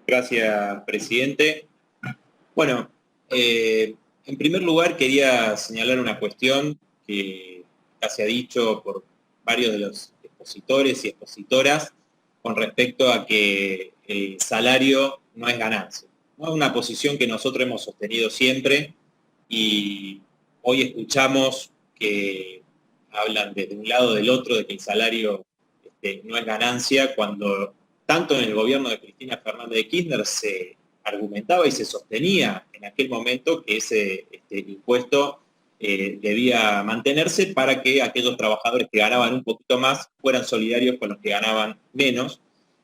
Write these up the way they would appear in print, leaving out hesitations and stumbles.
Gracias, presidente. Bueno, en primer lugar quería señalar una cuestión que ya se ha dicho por varios de los expositores y expositoras con respecto a que el salario no es ganancia, ¿no? Una posición que nosotros hemos sostenido siempre y hoy escuchamos que hablan desde un lado o del otro de que el salario no es ganancia, cuando tanto en el gobierno de Cristina Fernández de Kirchner se argumentaba y se sostenía en aquel momento que ese impuesto debía mantenerse para que aquellos trabajadores que ganaban un poquito más fueran solidarios con los que ganaban menos.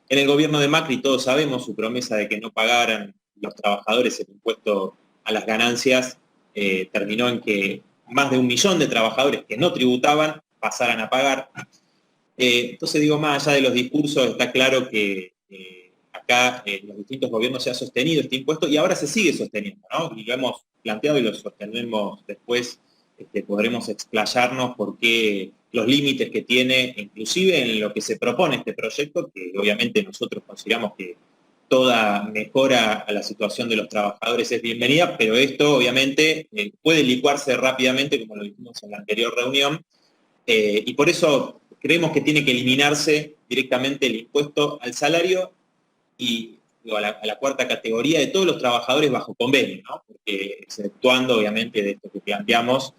En el gobierno de Macri todos sabemos su promesa de que no pagaran los trabajadores el impuesto a las ganancias, terminó en que más de 1 millón de trabajadores que no tributaban pasaran a pagar. Entonces digo, más allá de los discursos, está claro que acá en los distintos gobiernos se ha sostenido este impuesto y ahora se sigue sosteniendo, ¿no? Y lo hemos planteado y lo sostenemos después, podremos explayarnos por qué los límites que tiene, inclusive en lo que se propone este proyecto, que obviamente nosotros consideramos que toda mejora a la situación de los trabajadores es bienvenida, pero esto obviamente puede licuarse rápidamente, como lo dijimos en la anterior reunión, y por eso creemos que tiene que eliminarse directamente el impuesto al salario y digo, a la cuarta categoría de todos los trabajadores bajo convenio, ¿no? Porque exceptuando obviamente de esto que planteamos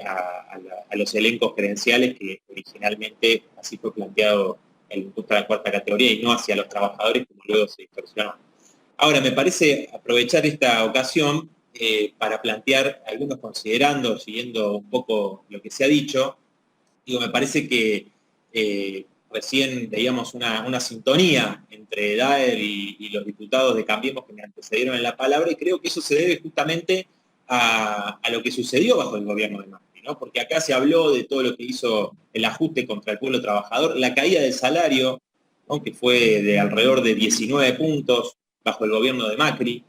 a los elencos credenciales que originalmente así fue planteado el impuesto a la cuarta categoría y no hacia los trabajadores como luego se distorsionó. Ahora, me parece aprovechar esta ocasión para plantear algunos considerando, siguiendo un poco lo que se ha dicho. Digo, me parece que recién veíamos una sintonía entre Daer y los diputados de Cambiemos que me antecedieron en la palabra, y creo que eso se debe justamente a lo que sucedió bajo el gobierno de Macri, ¿no? Porque acá se habló de todo lo que hizo el ajuste contra el pueblo trabajador, la caída del salario, ¿no? Que fue de alrededor de 19 puntos bajo el gobierno de Macri.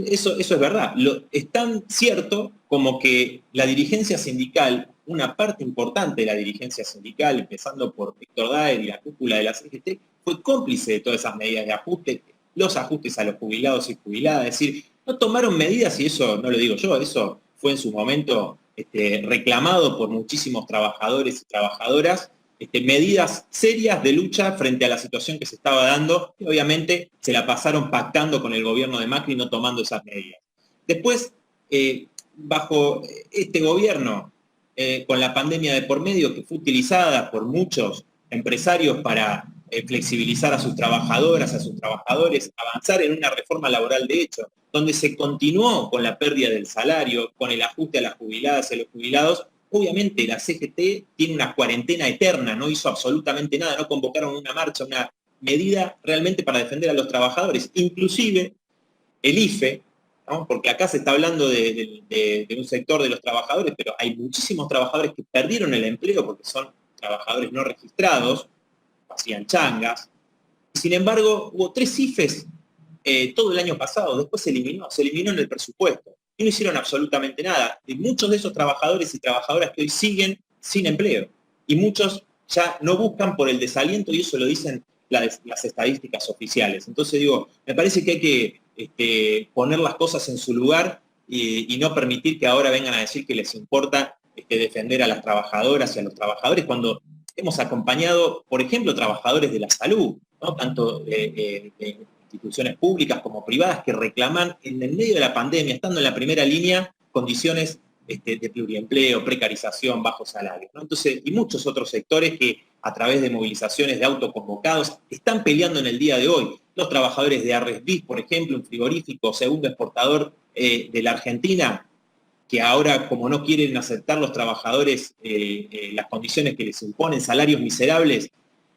Eso es verdad. Es tan cierto como que la dirigencia sindical, una parte importante de la dirigencia sindical, empezando por Víctor Daer y la cúpula de la CGT, fue cómplice de todas esas medidas de ajuste, los ajustes a los jubilados y jubiladas. Es decir, no tomaron medidas, y eso no lo digo yo, eso fue en su momento reclamado por muchísimos trabajadores y trabajadoras, medidas serias de lucha frente a la situación que se estaba dando, y obviamente se la pasaron pactando con el gobierno de Macri, no tomando esas medidas. Después, bajo este gobierno, con la pandemia de por medio, que fue utilizada por muchos empresarios para flexibilizar a sus trabajadoras, a sus trabajadores, avanzar en una reforma laboral de hecho, donde se continuó con la pérdida del salario, con el ajuste a las jubiladas y a los jubilados. Obviamente la CGT tiene una cuarentena eterna, no hizo absolutamente nada, no convocaron una marcha, una medida realmente para defender a los trabajadores. Inclusive el IFE, ¿no? Porque acá se está hablando de un sector de los trabajadores, pero hay muchísimos trabajadores que perdieron el empleo porque son trabajadores no registrados, hacían changas. Sin embargo, hubo 3 IFEs todo el año pasado, después se eliminó en el presupuesto y no hicieron absolutamente nada. Y muchos de esos trabajadores y trabajadoras que hoy siguen sin empleo, y muchos ya no buscan por el desaliento, y eso lo dicen las estadísticas oficiales. Entonces digo, me parece que hay que poner las cosas en su lugar y no permitir que ahora vengan a decir que les importa defender a las trabajadoras y a los trabajadores, cuando hemos acompañado, por ejemplo, trabajadores de la salud, ¿no? Tanto de instituciones públicas como privadas, que reclaman en el medio de la pandemia, estando en la primera línea, condiciones de pluriempleo, precarización, bajos salarios, ¿no? Entonces, y muchos otros sectores que a través de movilizaciones de autoconvocados están peleando en el día de hoy. Los trabajadores de Arresbis, por ejemplo, un frigorífico, segundo exportador de la Argentina, que ahora, como no quieren aceptar los trabajadores las condiciones que les imponen, salarios miserables,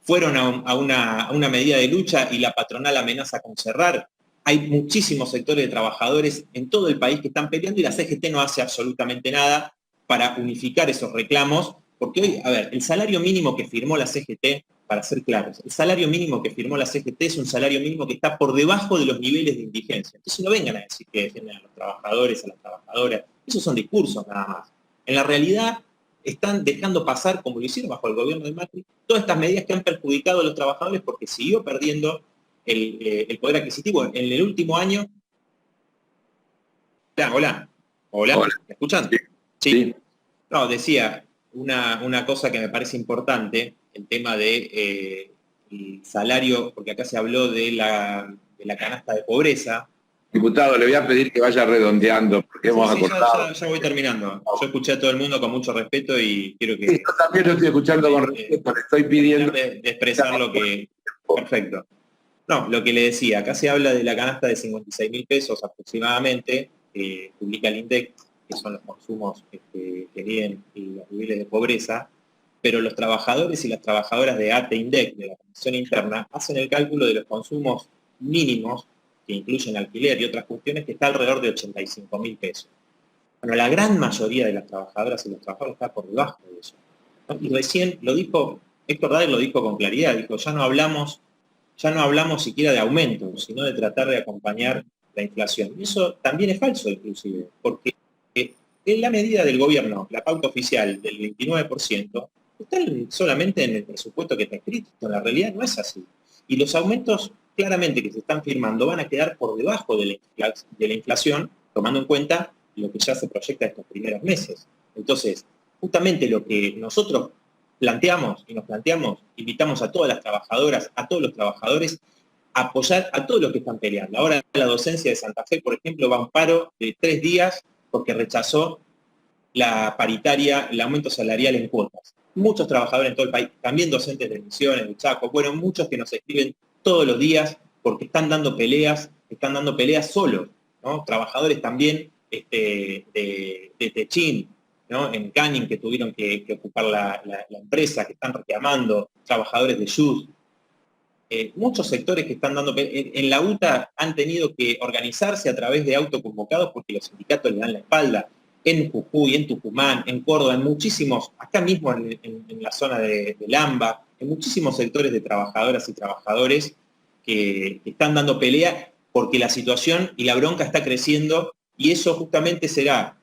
fueron a una medida de lucha y la patronal amenaza con cerrar. Hay muchísimos sectores de trabajadores en todo el país que están peleando, y la CGT no hace absolutamente nada para unificar esos reclamos, porque hoy, a ver, el salario mínimo que firmó la CGT, para ser claros, el salario mínimo que firmó la CGT es un salario mínimo que está por debajo de los niveles de indigencia. Entonces no vengan a decir que defienden a los trabajadores, a las trabajadoras. Esos son discursos nada más. En la realidad están dejando pasar, como lo hicieron bajo el gobierno de Macri, todas estas medidas que han perjudicado a los trabajadores, porque siguió perdiendo el poder adquisitivo. En el último año... Hola, Hola. ¿me escuchan? Sí. Sí. Sí. No, decía, una cosa que me parece importante, el tema de el salario, porque acá se habló de la canasta de pobreza. Diputado, le voy a pedir que vaya redondeando, porque Sí, hemos sí, acordado. ya voy terminando. Yo escuché a todo el mundo con mucho respeto y quiero Sí, que yo también lo estoy escuchando con respeto, le estoy terminar pidiendo. de expresar lo que... Perfecto. No, lo que le decía, acá se habla de la canasta de 56.000 pesos aproximadamente, que publica el INDEC, que son los consumos que miden los niveles de pobreza, pero los trabajadores y las trabajadoras de ATE-INDEC, de la Comisión Interna, hacen el cálculo de los consumos mínimos, que incluyen alquiler y otras cuestiones, que está alrededor de 85.000 pesos. Bueno, la gran mayoría de las trabajadoras y los trabajadores está por debajo de eso, ¿no? Y recién lo dijo, Héctor Daer lo dijo con claridad, dijo, ya no hablamos siquiera de aumento, sino de tratar de acompañar la inflación. Y eso también es falso, inclusive, porque en la medida del gobierno, la pauta oficial del 29%, está solamente en el presupuesto que está escrito. En la realidad no es así. Y los aumentos claramente que se están firmando van a quedar por debajo de la inflación, tomando en cuenta lo que ya se proyecta estos primeros meses. Entonces, justamente lo que nosotros planteamos y nos planteamos, invitamos a todas las trabajadoras, a todos los trabajadores, a apoyar a todos los que están peleando. Ahora la docencia de Santa Fe, por ejemplo, va a un paro de 3 días porque rechazó la paritaria, el aumento salarial en cuotas. Muchos trabajadores en todo el país, también docentes de Misiones, de Chaco, bueno, muchos que nos escriben todos los días porque están dando peleas solos, ¿no? Trabajadores también de Techín, ¿no? En Canning, que tuvieron que ocupar la empresa, que están reclamando, trabajadores de Youth. Muchos sectores que están dando... En la UTA han tenido que organizarse a través de autoconvocados porque los sindicatos le dan la espalda. En Jujuy, en Tucumán, en Córdoba, en muchísimos, acá mismo en la zona de Lamba, en muchísimos sectores de trabajadoras y trabajadores que están dando pelea porque la situación y la bronca está creciendo y eso justamente será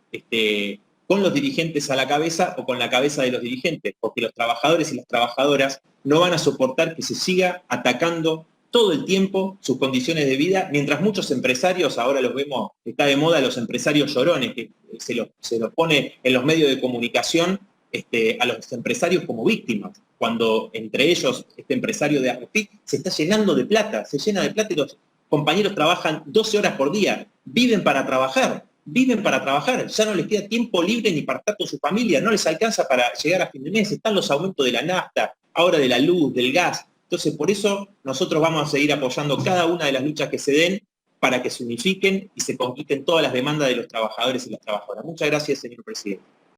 con los dirigentes a la cabeza o con la cabeza de los dirigentes, porque los trabajadores y las trabajadoras no van a soportar que se siga atacando todo el tiempo sus condiciones de vida, mientras muchos empresarios, ahora los vemos, está de moda los empresarios llorones, que se los pone en los medios de comunicación a los empresarios como víctimas, cuando entre ellos este empresario de AFIP se está llenando de plata, se llena de plata y los compañeros trabajan 12 horas por día, viven para trabajar, ya no les queda tiempo libre ni para estar con su familia, no les alcanza para llegar a fin de mes, están los aumentos de la nafta, ahora de la luz, del gas. Entonces, por eso nosotros vamos a seguir apoyando cada una de las luchas que se den para que se unifiquen y se conquisten todas las demandas de los trabajadores y las trabajadoras. Muchas gracias, señor presidente.